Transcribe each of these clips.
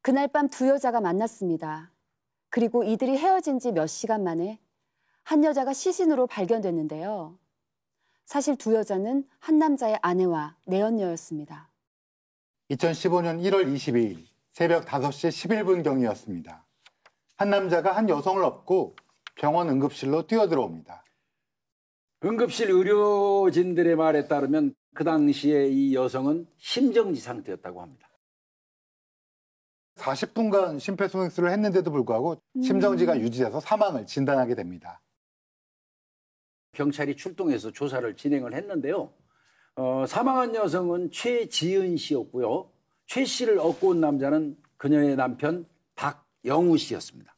그날 밤 두 여자가 만났습니다. 그리고 이들이 헤어진 지 몇 시간 만에 한 여자가 시신으로 발견됐는데요. 사실 두 여자는 한 남자의 아내와 내연녀였습니다. 2015년 1월 22일 새벽 5시 11분경이었습니다. 한 남자가 한 여성을 업고 병원 응급실로 뛰어들어옵니다. 응급실 의료진들의 말에 따르면 그 당시에 이 여성은 심정지 상태였다고 합니다. 40분간 심폐소생술을 했는데도 불구하고 심정지가 유지돼서 사망을 진단하게 됩니다. 경찰이 출동해서 조사를 진행을 했는데요. 사망한 여성은 최지은 씨였고요. 최 씨를 업고 온 남자는 그녀의 남편 박영우 씨였습니다.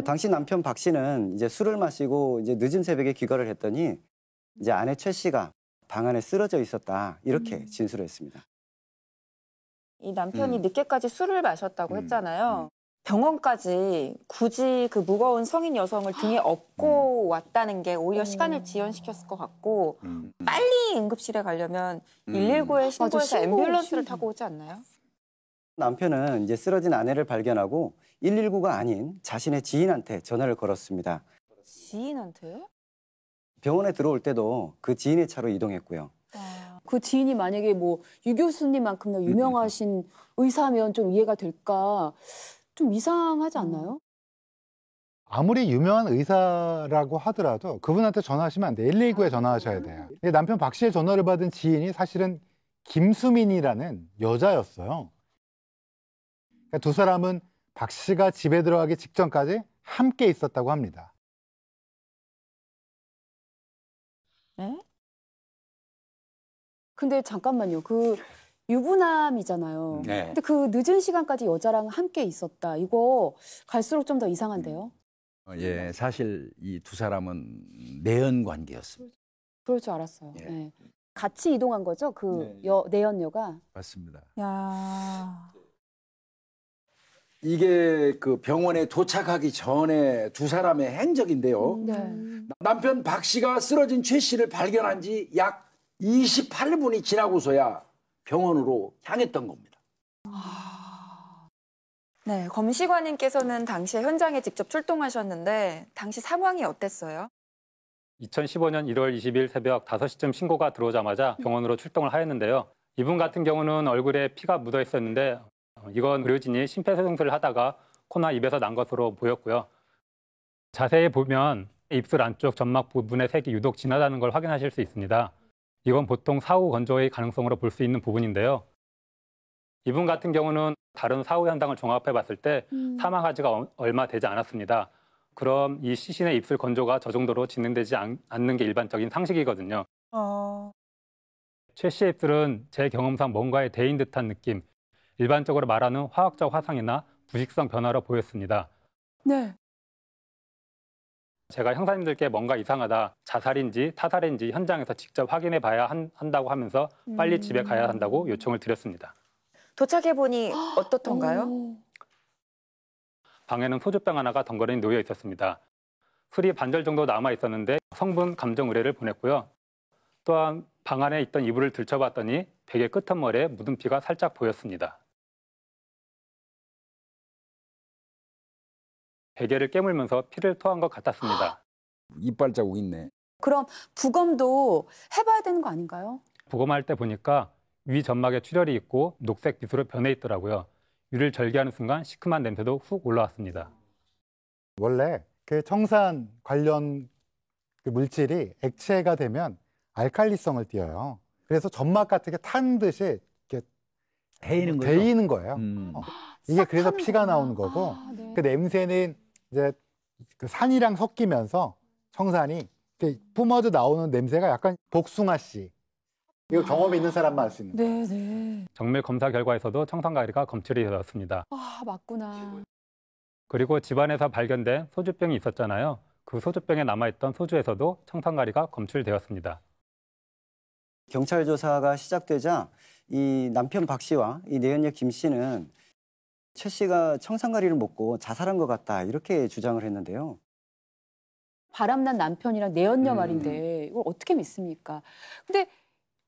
당시 남편 박 씨는 이제 술을 마시고 이제 늦은 새벽에 귀가를 했더니 이제 아내 최 씨가 방 안에 쓰러져 있었다 이렇게 진술을 했습니다. 이 남편이 늦게까지 술을 마셨다고 했잖아요. 병원까지 굳이 그 무거운 성인 여성을 등에 업고 왔다는 게 오히려 시간을 지연시켰을 것 같고 빨리 응급실에 가려면 119에 신고해서 앰뷸런스를 타고 오지 않나요? 남편은 이제 쓰러진 아내를 발견하고 119가 아닌 자신의 지인한테 전화를 걸었습니다. 지인한테? 병원에 들어올 때도 그 지인의 차로 이동했고요. 그 지인이 만약에 뭐 유 교수님만큼이나 유명하신 의사면 좀 이해가 될까? 좀 이상하지 않나요? 아무리 유명한 의사라고 하더라도 그분한테 전화하시면 안 돼요. 119에 전화하셔야 돼요. 남편 박 씨의 전화를 받은 지인이 사실은 김수민이라는 여자였어요. 그러니까 두 사람은 박 씨가 집에 들어가기 직전까지 함께 있었다고 합니다. 네? 근데 잠깐만요. 그 유부남이잖아요. 네. 근데 그 늦은 시간까지 여자랑 함께 있었다. 이거 갈수록 좀 더 이상한데요? 예, 사실 이 두 사람은 내연 관계였습니다. 그럴 줄 알았어요. 예. 네. 같이 이동한 거죠? 그 내연녀가? 맞습니다. 야. 이게 그 병원에 도착하기 전에 두 사람의 행적인데요. 네. 남편 박 씨가 쓰러진 최 씨를 발견한 지 약 28분이 지나고서야 병원으로 향했던 겁니다. 네, 검시관님께서는 당시에 현장에 직접 출동하셨는데 당시 상황이 어땠어요? 2015년 1월 20일 새벽 5시쯤 신고가 들어오자마자 병원으로 출동을 하였는데요. 이분 같은 경우는 얼굴에 피가 묻어 있었는데 이건 의료진이 심폐소생술을 하다가 코나 입에서 난 것으로 보였고요. 자세히 보면 입술 안쪽 점막 부분의 색이 유독 진하다는 걸 확인하실 수 있습니다. 이건 보통 사후 건조의 가능성으로 볼 수 있는 부분인데요. 이분 같은 경우는 다른 사후 현상을 종합해 봤을 때 사망한 지가 얼마 되지 않았습니다. 그럼 이 시신의 입술 건조가 저 정도로 진행되지 않는 게 일반적인 상식이거든요. 최 씨의 입술은 제 경험상 뭔가에 데인 듯한 느낌, 일반적으로 말하는 화학적 화상이나 부식성 변화로 보였습니다. 네. 제가 형사님들께 뭔가 이상하다, 자살인지 타살인지 현장에서 직접 확인해 봐야 한다고 하면서 빨리 집에 가야 한다고 요청을 드렸습니다. 도착해보니 어떻던가요? 방에는 소주병 하나가 덩그러니 놓여 있었습니다. 술이 반절 정도 남아 있었는데 성분 감정 의뢰를 보냈고요. 또한 방 안에 있던 이불을 들춰봤더니 베개 끄트머리에 묻은 피가 살짝 보였습니다. 베개를 깨물면서 피를 토한 것 같았습니다. 이빨 자국 있네. 그럼 부검도 해봐야 되는 거 아닌가요? 부검할 때 보니까 위 점막에 출혈이 있고 녹색 빛으로 변해 있더라고요. 위를 절개하는 순간 시큼한 냄새도 훅 올라왔습니다. 원래 그 청산 관련 그 물질이 액체가 되면 알칼리성을 띠어요. 그래서 점막 같은 게 탄 듯이 이렇게 데이는 거예요. 이게 그래서 피가 나오는 거고 네. 그 냄새는 이제 그 산이랑 섞이면서 청산이 이렇게 뿜어져 나오는 냄새가 약간 복숭아씨. 이거 경험이 있는 사람만 알 수 있는 거예요. 네. 정밀 검사 결과에서도 청산가리가 검출이 되었습니다. 아, 맞구나. 그리고 집안에서 발견된 소주병이 있었잖아요. 그 소주병에 남아있던 소주에서도 청산가리가 검출되었습니다. 경찰 조사가 시작되자 이 남편 박 씨와 이 내연녀 김 씨는 최 씨가 청산가리를 먹고 자살한 것 같다 이렇게 주장을 했는데요. 바람난 남편이랑 내연녀 말인데 이걸 어떻게 믿습니까? 근데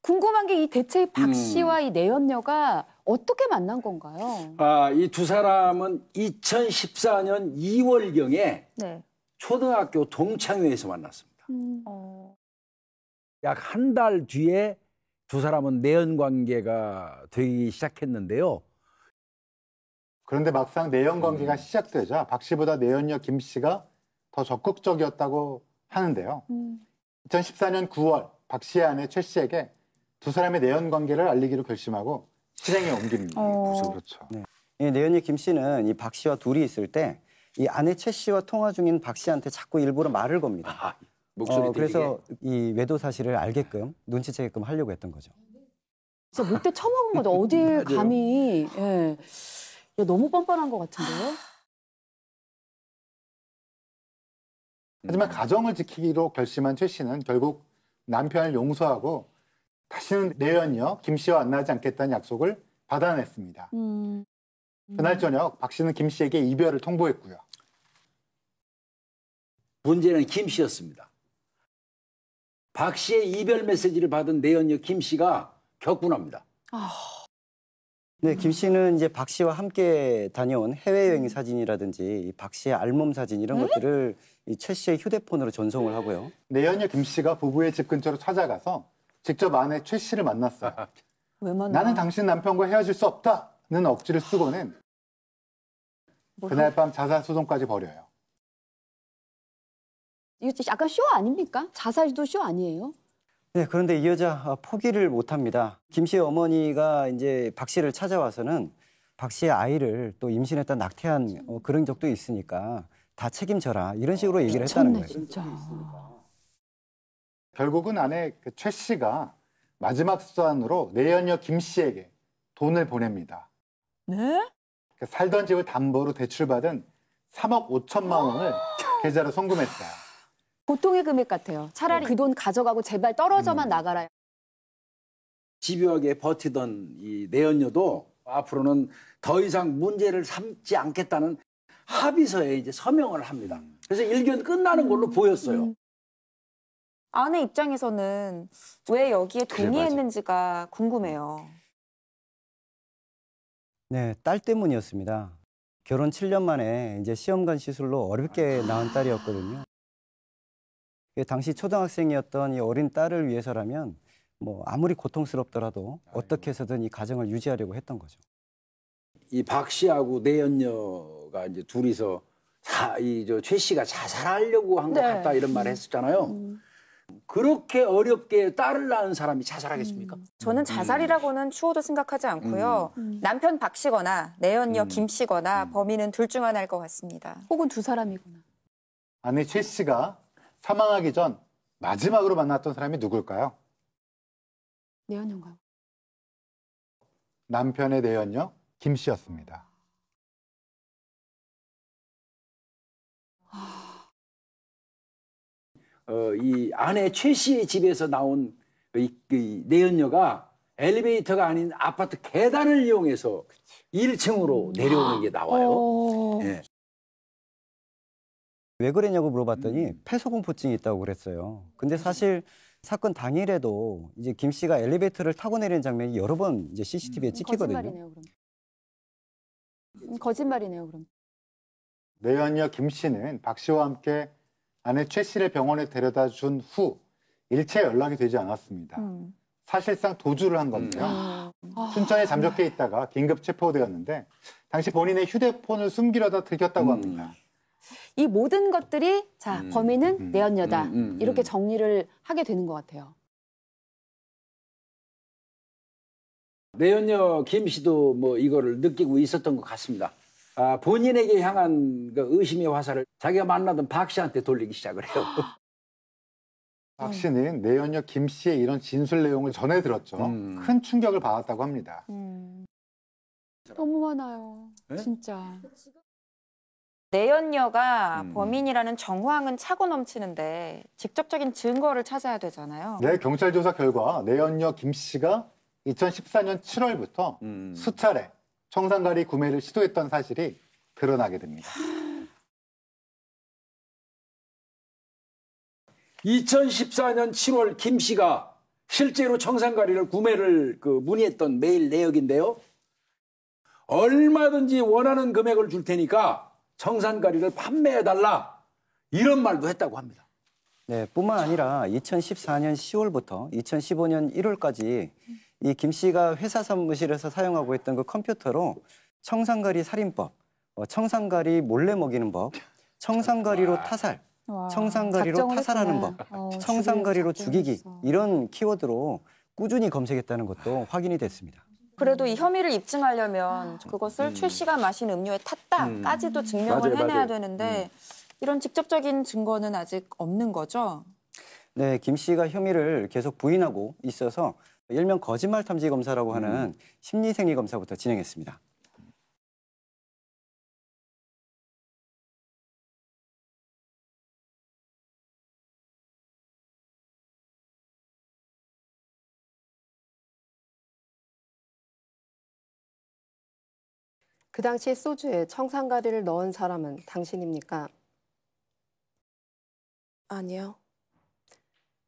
궁금한 게 이 대체 이 박 씨와 이 내연녀가 어떻게 만난 건가요? 이 두 사람은 2014년 2월경에 네. 초등학교 동창회에서 만났습니다. 어. 약 한 달 뒤에 두 사람은 내연 관계가 되기 시작했는데요. 그런데 막상 내연 관계가 시작되자 박 씨보다 내연녀 김 씨가 더 적극적이었다고 하는데요. 2014년 9월 박 씨의 아내 최 씨에게 두 사람의 내연 관계를 알리기로 결심하고 실행에 옮깁니다. 그렇죠. 이 내연녀 김 씨는 이 박 씨와 둘이 있을 때 이 아내 최 씨와 통화 중인 박 씨한테 자꾸 일부러 말을 겁니다. 목소리 그래서 이 외도 사실을 알게끔 눈치채게끔 하려고 했던 거죠. 진짜 못돼 처먹은 거죠. 어딜 감히. 예. 야, 너무 뻔뻔한 것 같은데요? 하지만 가정을 지키기로 결심한 최 씨는 결국 남편을 용서하고 다시는 내연녀 김 씨와 만나지 않겠다는 약속을 받아냈습니다. 그날 저녁 박 씨는 김 씨에게 이별을 통보했고요. 문제는 김 씨였습니다. 박 씨의 이별 메시지를 받은 내연녀 김 씨가 격분합니다. 네, 김 씨는 이제 박 씨와 함께 다녀온 해외여행 사진이라든지 이 박 씨의 알몸 사진 이런 것들을 이 최 씨의 휴대폰으로 전송을 하고요. 내연녀 김 씨가 부부의 집 근처로 찾아가서 직접 아내 최 씨를 만났어요. 왜 만나? 나는 당신 남편과 헤어질 수 없다는 억지를 쓰고는 그날 밤 자살 소송까지 벌여요. 이거 약간 쇼 아닙니까? 자살도 쇼 아니에요? 네, 그런데 이 여자 포기를 못 합니다. 김 씨의 어머니가 이제 박 씨를 찾아와서는 박 씨의 아이를 또 임신했다 낙태한 그런 적도 있으니까 다 책임져라 이런 식으로 얘기를 했다는 거예요. 진짜. 결국은 아내 최 씨가 마지막 수단으로 내연녀 김 씨에게 돈을 보냅니다. 네? 살던 집을 담보로 대출받은 3억 5천만 원을 계좌로 송금했어요. 보통의 금액 같아요. 차라리 그 돈 가져가고 제발 떨어져만 나가라. 집요하게 버티던 이 내연녀도 앞으로는 더 이상 문제를 삼지 않겠다는 합의서에 이제 서명을 합니다. 그래서 일견 끝나는 걸로 보였어요. 아내 입장에서는 왜 여기에 동의했는지가 궁금해요. 네, 딸 때문이었습니다. 결혼 7년 만에 이제 시험관 시술로 어렵게 낳은 딸이었거든요. 당시 초등학생이었던 이 어린 딸을 위해서라면 뭐 아무리 고통스럽더라도 어떻게 해서든 이 가정을 유지하려고 했던 거죠. 이 박 씨하고 내연녀가 이제 둘이서 최 씨가 자살하려고 한 것 네. 같다 이런 말을 했었잖아요. 그렇게 어렵게 딸을 낳은 사람이 자살하겠습니까? 저는 자살이라고는 추호도 생각하지 않고요. 남편 박 씨거나 내연녀 김 씨거나 범인은 둘 중 하나일 것 같습니다. 혹은 두 사람이구나. 아내 최 씨가 사망하기 전 마지막으로 만났던 사람이 누굴까요? 내연녀인가요? 남편의 내연녀 김 씨였습니다. 이 아내 최 씨의 집에서 나온 이 내연녀가 엘리베이터가 아닌 아파트 계단을 이용해서 1층으로 내려오는 게 나와요. 예. 왜 그랬냐고 물어봤더니 폐소공포증이 있다고 그랬어요. 근데 사실 사건 당일에도 이제 김 씨가 엘리베이터를 타고 내리는 장면이 여러 번 이제 CCTV에 찍히거든요. 거짓말이네요, 그럼. 거짓말이네요, 그럼. 내연녀 김 씨는 박 씨와 함께 아내 최 씨를 병원에 데려다 준 후 일체 연락이 되지 않았습니다. 사실상 도주를 한 겁니다. 춘천에 잠적해 있다가 긴급 체포되었는데 당시 본인의 휴대폰을 숨기려다 들켰다고 합니다. 이 모든 것들이 자 범인은 내연녀다. 이렇게 정리를 하게 되는 것 같아요. 내연녀 김 씨도 뭐 이거를 느끼고 있었던 것 같습니다. 본인에게 향한 그 의심의 화살을 자기가 만나던 박 씨한테 돌리기 시작을 해요. 박 씨는 내연녀 김 씨의 이런 진술 내용을 전해 들었죠. 큰 충격을 받았다고 합니다. 너무 많아요. 네? 진짜. 내연녀가 범인이라는 정황은 차고 넘치는데 직접적인 증거를 찾아야 되잖아요. 네, 경찰 조사 결과 내연녀 김 씨가 2014년 7월부터 수차례 청산가리 구매를 시도했던 사실이 드러나게 됩니다. 2014년 7월 김 씨가 실제로 청산가리를 구매를 문의했던 메일 내역인데요. 얼마든지 원하는 금액을 줄 테니까 청산가리를 판매해달라. 이런 말도 했다고 합니다. 네, 뿐만 아니라 2014년 10월부터 2015년 1월까지 이 김 씨가 회사 사무실에서 사용하고 있던 그 컴퓨터로 청산가리 살인법, 청산가리 몰래 먹이는 법, 청산가리로 타살, 청산가리로 작정을 타살하는 했구나. 법, 청산가리로 죽이기 작정했어. 이런 키워드로 꾸준히 검색했다는 것도 확인이 됐습니다. 그래도 이 혐의를 입증하려면 그것을 최 씨가 마신 음료에 탔다까지도 증명을 맞아요, 해내야 맞아요. 되는데 이런 직접적인 증거는 아직 없는 거죠? 네, 김 씨가 혐의를 계속 부인하고 있어서 일명 거짓말 탐지 검사라고 하는 심리생리 검사부터 진행했습니다. 그 당시 소주에 청산가리를 넣은 사람은 당신입니까? 아니요.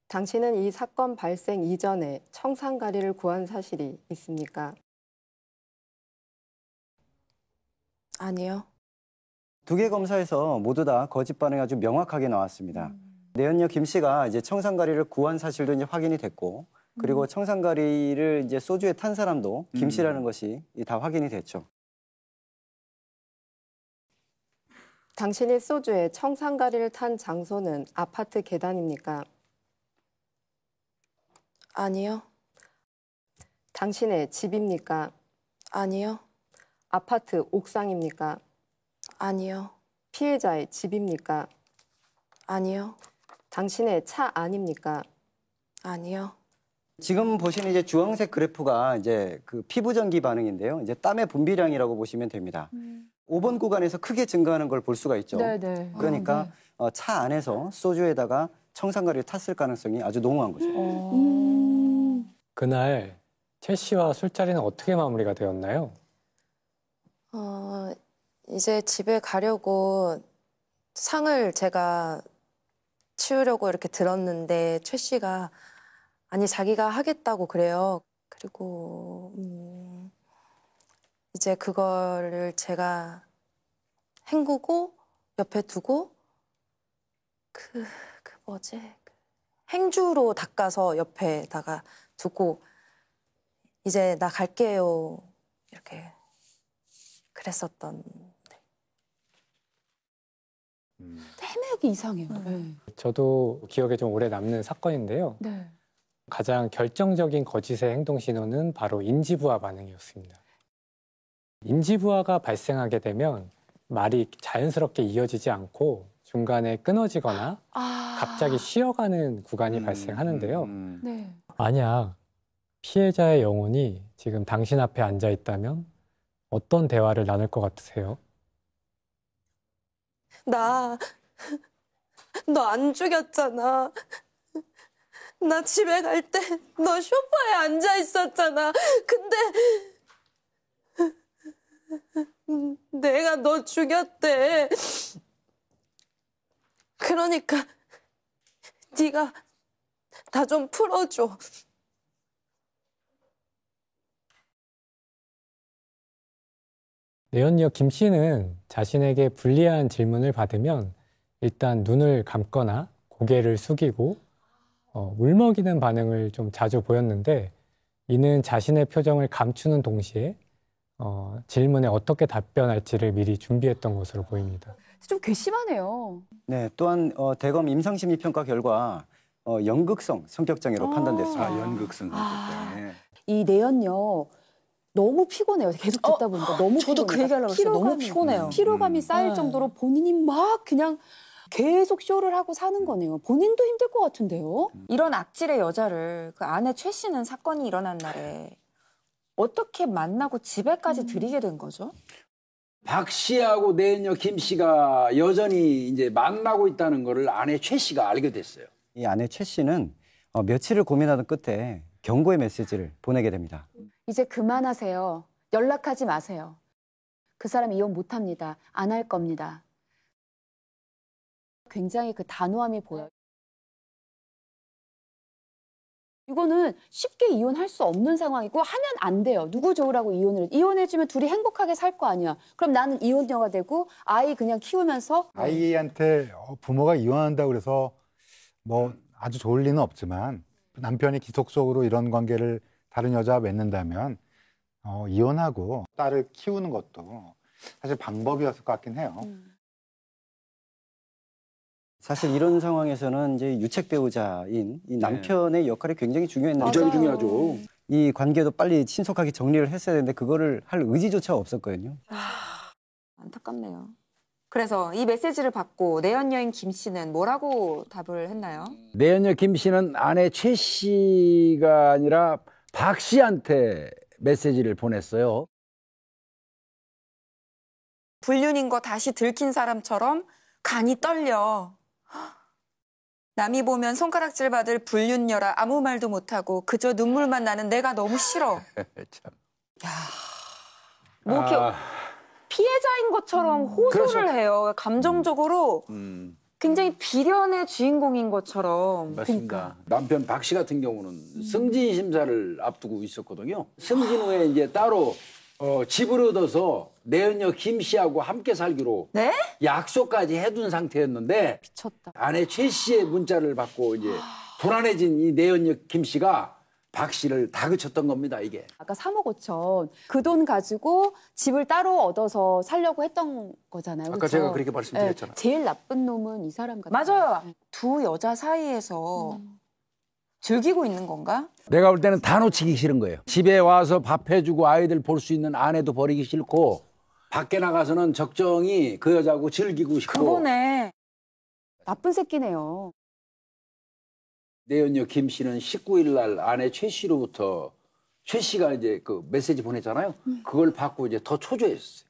당신은 이 사건 발생 이전에 청산가리를 구한 사실이 있습니까? 아니요. 두 개 검사에서 모두 다 거짓 반응이 아주 명확하게 나왔습니다. 내연녀 김 씨가 이제 청산가리를 구한 사실도 이제 확인이 됐고, 그리고 청산가리를 이제 소주에 탄 사람도 김 씨라는 것이 다 확인이 됐죠. 당신이 소주에 청산가리를 탄 장소는 아파트 계단입니까? 아니요. 당신의 집입니까? 아니요. 아파트 옥상입니까? 아니요. 피해자의 집입니까? 아니요. 당신의 차 아닙니까? 아니요. 지금 보시는 이제 주황색 그래프가 이제 그 피부 전기 반응인데요. 이제 땀의 분비량이라고 보시면 됩니다. 5번 구간에서 크게 증가하는 걸 볼 수가 있죠. 네네. 그러니까 차 안에서 소주에다가 청산가리를 탔을 가능성이 아주 농후한 거죠. 그날 최 씨와 술자리는 어떻게 마무리가 되었나요? 이제 집에 가려고 상을 제가 치우려고 이렇게 들었는데 최 씨가 아니 자기가 하겠다고 그래요. 그리고 이제 그거를 제가 헹구고 옆에 두고 그 뭐지? 행주로 닦아서 옆에다가 두고 이제 나 갈게요. 이렇게 그랬었던. 태맥이 이상해요. 네. 저도 기억에 좀 오래 남는 사건인데요. 네. 가장 결정적인 거짓의 행동 신호는 바로 인지부화 반응이었습니다. 인지부화가 발생하게 되면 말이 자연스럽게 이어지지 않고 중간에 끊어지거나 갑자기 쉬어가는 구간이 발생하는데요. 네. 만약 피해자의 영혼이 지금 당신 앞에 앉아 있다면 어떤 대화를 나눌 것 같으세요? 너 안 죽였잖아. 나 집에 갈 때 너 소파에 앉아 있었잖아. 근데 내가 너 죽였대. 그러니까 네가 나 좀 풀어줘. 내연녀 김 씨는 자신에게 불리한 질문을 받으면 일단 눈을 감거나 고개를 숙이고 울먹이는 반응을 좀 자주 보였는데 이는 자신의 표정을 감추는 동시에 질문에 어떻게 답변할지를 미리 준비했던 것으로 보입니다. 좀 괘씸하네요. 네, 또한 대검 임상심리 평가 결과 연극성 성격장애로 판단됐습니다. 연극성 때문에. 이 내연녀 너무 피곤해요. 계속 듣다 보니까 너무 저도 그 얘기하려고 했어요. 너무 피곤해요. 피로감이 쌓일 네. 정도로 본인이 막 그냥 계속 쇼를 하고 사는 거네요. 본인도 힘들 것 같은데요. 이런 악질의 여자를 그 아내 최 씨는 사건이 일어난 날에 어떻게 만나고 집에까지 들이게 된 거죠? 박 씨하고 내연녀 김 씨가 여전히 이제 만나고 있다는 거를 아내 최 씨가 알게 됐어요. 이 아내 최 씨는 며칠을 고민하던 끝에 경고의 메시지를 보내게 됩니다. 이제 그만하세요. 연락하지 마세요. 그 사람 이혼 못합니다. 안 할 겁니다. 굉장히 그 단호함이 보여요. 이거는 쉽게 이혼할 수 없는 상황이고 하면 안 돼요. 누구 좋으라고 이혼해주면 둘이 행복하게 살 거 아니야. 그럼 나는 이혼녀가 되고 아이 그냥 키우면서 아이한테 부모가 이혼한다고 그래서 뭐 아주 좋을 리는 없지만 남편이 기속적으로 이런 관계를 다른 여자와 맺는다면 이혼하고 딸을 키우는 것도 사실 방법이었을 것 같긴 해요. 사실 이런 상황에서는 이제 유책 배우자인 이 남편의 역할이 굉장히 중요했는데 무지하게 중요하죠. 이 관계도 빨리 신속하게 정리를 했어야 되는데 그거를 할 의지조차 없었거든요. 안타깝네요. 그래서 이 메시지를 받고 내연녀인 김 씨는 뭐라고 답을 했나요? 내연녀 김 씨는 아내 최 씨가 아니라 박 씨한테 메시지를 보냈어요. 불륜인 거 다시 들킨 사람처럼 간이 떨려. 남이 보면 손가락질 받을 불륜녀라 아무 말도 못하고 그저 눈물만 나는 내가 너무 싫어. 참. 뭐 이렇게 피해자인 것처럼 호소를 그렇죠. 해요. 감정적으로 굉장히 비련의 주인공인 것처럼. 맞습니다. 남편 박 씨 같은 경우는 승진 심사를 앞두고 있었거든요. 승진 후에 이제 따로 집을 얻어서 내연녀 김 씨하고 함께 살기로 네? 약속까지 해둔 상태였는데 미쳤다. 아내 최 씨의 문자를 받고 이제 불안해진 이 내연녀 김 씨가 박 씨를 다그쳤던 겁니다, 이게. 아까 3억 5천 그 돈 가지고 집을 따로 얻어서 살려고 했던 거잖아요. 아까 그쵸? 제가 그렇게 말씀드렸잖아요. 제일 나쁜 놈은 이 사람 같아요. 맞아요. 두 여자 사이에서 즐기고 있는 건가? 내가 볼 때는 다 놓치기 싫은 거예요. 집에 와서 밥 해주고 아이들 볼 수 있는 아내도 버리기 싫고 밖에 나가서는 적정히 그 여자하고 즐기고 싶고. 그거네. 나쁜 새끼네요. 내연녀 김 씨는 19일 날 아내 최 씨로부터 최 씨가 이제 그 메시지 보냈잖아요. 그걸 받고 이제 더 초조했어요.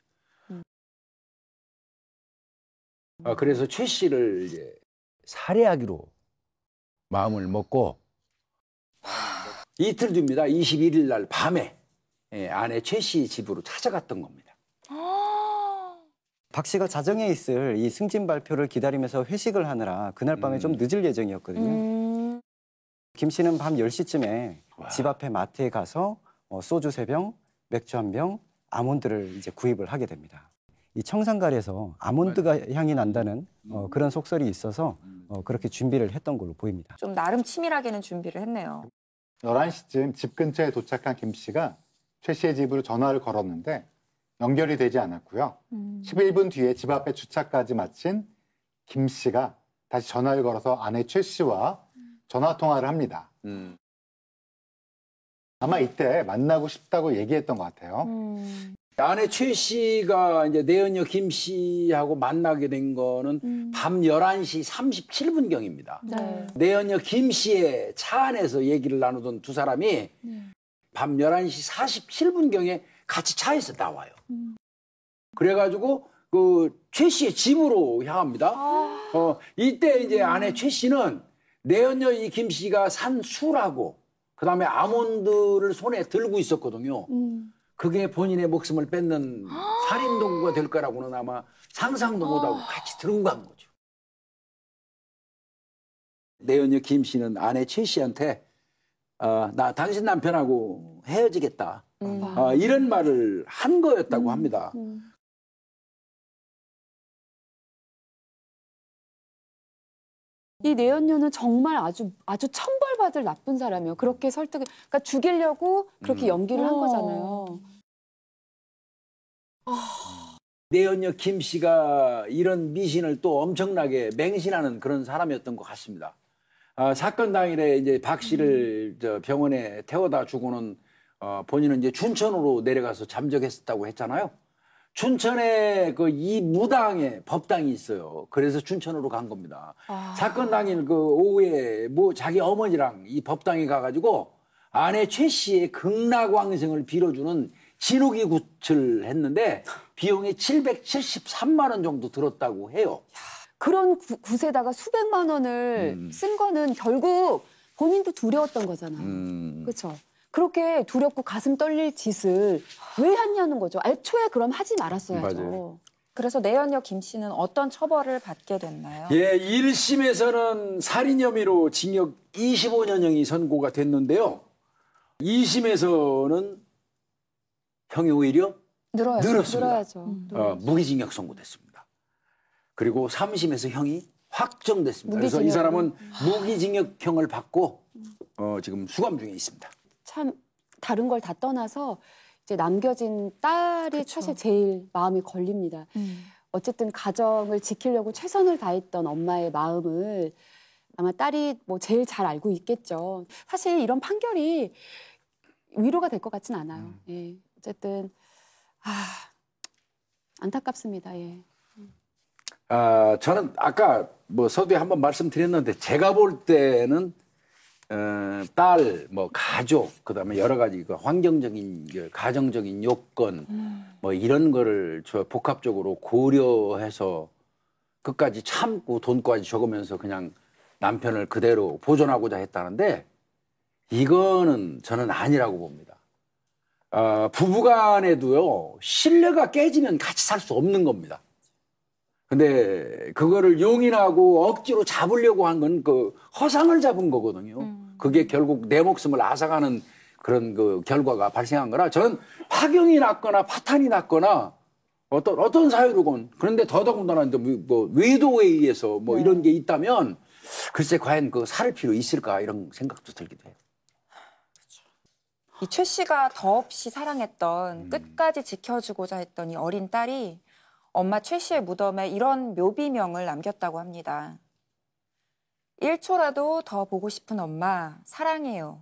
그래서 최 씨를 이제 살해하기로 마음을 먹고 이틀 뒤입니다. 21일 날 밤에 아내 최 씨 집으로 찾아갔던 겁니다. 박 씨가 자정에 있을 이 승진 발표를 기다리면서 회식을 하느라 그날 밤에 좀 늦을 예정이었거든요. 김 씨는 밤 10시쯤에 집 앞에 마트에 가서 소주 3병, 맥주 1병, 아몬드를 이제 구입을 하게 됩니다. 이 청산가리에서 아몬드가 향이 난다는 그런 속설이 있어서 그렇게 준비를 했던 걸로 보입니다. 좀 나름 치밀하게는 준비를 했네요. 11시쯤 집 근처에 도착한 김 씨가 최 씨의 집으로 전화를 걸었는데 연결이 되지 않았고요. 11분 뒤에 집 앞에 주차까지 마친 김 씨가 다시 전화를 걸어서 아내 최 씨와 전화 통화를 합니다. 아마 이때 만나고 싶다고 얘기했던 것 같아요. 아내 최 씨가 이제 내연녀 김 씨하고 만나게 된 거는 밤 11시 37분경입니다. 네. 내연녀 김 씨의 차 안에서 얘기를 나누던 두 사람이 밤 11시 47분경에 같이 차에서 나와요. 그래가지고 그 최 씨의 집으로 향합니다. 이때 이제 아내 최 씨는 내연녀 이 김 씨가 산 술하고 그다음에 아몬드를 손에 들고 있었거든요. 그게 본인의 목숨을 뺏는 살인 도구가 될 거라고는 아마 상상도 못하고 같이 들고 간 거죠. 내연녀 김 씨는 아내 최 씨한테 나 당신 남편하고 헤어지겠다. 이런 말을 한 거였다고 합니다. 이 내연녀는 정말 아주 천벌받을 나쁜 사람이에요. 그렇게 그러니까 죽이려고 그렇게 연기를 한 거잖아요. 내연녀 김 씨가 이런 미신을 또 엄청나게 맹신하는 그런 사람이었던 것 같습니다. 사건 당일에 이제 박 씨를 저 병원에 태워다 주고는 본인은 이제 춘천으로 내려가서 잠적했었다고 했잖아요. 춘천에 그 이 무당의 법당이 있어요. 그래서 춘천으로 간 겁니다. 사건 당일 그 오후에 뭐 자기 어머니랑 이 법당에 가가지고 아내 최 씨의 극락왕생을 빌어주는 진욱이 굿을 했는데 비용이 773만 원 정도 들었다고 해요. 그런 굿에다가 수백만 원을 쓴 거는 결국 본인도 두려웠던 거잖아요. 그렇죠? 그렇게 두렵고 가슴 떨릴 짓을 왜 했냐는 거죠. 애초에 그럼 하지 말았어야죠. 맞아요. 그래서 내연녀 김 씨는 어떤 처벌을 받게 됐나요? 예, 1심에서는 살인 혐의로 징역 25년형이 선고가 됐는데요. 2심에서는 형이 오히려 늘었습니다. 늘어야죠. 무기징역 선고됐습니다. 그리고 3심에서 형이 확정됐습니다. 그래서 이 무기징역. 사람은 무기징역형을 받고 지금 수감 중에 있습니다. 참 다른 걸 다 떠나서 이제 남겨진 딸이 그쵸. 사실 제일 마음이 걸립니다. 어쨌든 가정을 지키려고 최선을 다했던 엄마의 마음을 아마 딸이 뭐 제일 잘 알고 있겠죠. 사실 이런 판결이 위로가 될 것 같진 않아요. 예. 어쨌든 안타깝습니다. 예. 저는 아까 뭐 서두에 한번 말씀드렸는데 제가 볼 때는 딸, 뭐 가족, 그다음에 여러 가지 그 환경적인, 가정적인 요건, 뭐 이런 거를 저 복합적으로 고려해서 끝까지 참고 돈까지 적으면서 그냥 남편을 그대로 보존하고자 했다는데 이거는 저는 아니라고 봅니다. 부부간에도요 신뢰가 깨지면 같이 살 수 없는 겁니다. 근데 그거를 용인하고 억지로 잡으려고 한 건 그 허상을 잡은 거거든요. 그게 결국 내 목숨을 앗아가는 그런 그 결과가 발생한 거라 저는 파경이 났거나 파탄이 났거나 어떤 사유로건 그런데 더더군다나 뭐 외도에 의해서 뭐 이런 게 있다면 글쎄 과연 그 살을 필요 있을까 이런 생각도 들기도 해요. 이 최 씨가 더없이 사랑했던 끝까지 지켜주고자 했던 이 어린 딸이 엄마 최 씨의 무덤에 이런 묘비명을 남겼다고 합니다. 1초라도 더 보고 싶은 엄마 사랑해요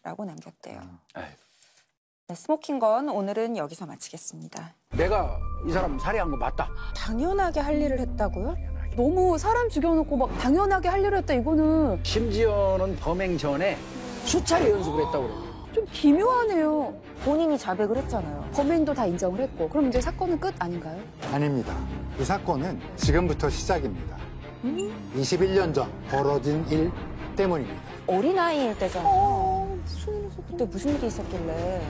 라고 남겼대요. 네, 스모킹건 오늘은 여기서 마치겠습니다. 내가 이 사람 살해한 거 맞다. 당연하게 할 일을 했다고요? 너무 사람 죽여놓고 막 당연하게 할 일을 했다 이거는 심지어는 범행 전에 수차례 연습을 했다고 그래요. 좀 기묘하네요. 본인이 자백을 했잖아요. 범인도 다 인정을 했고 그럼 이제 사건은 끝 아닌가요? 아닙니다. 이 사건은 지금부터 시작입니다. 21년 전 벌어진 일 때문입니다. 어린아이일 때잖아요. 그때 무슨 일이 있었길래.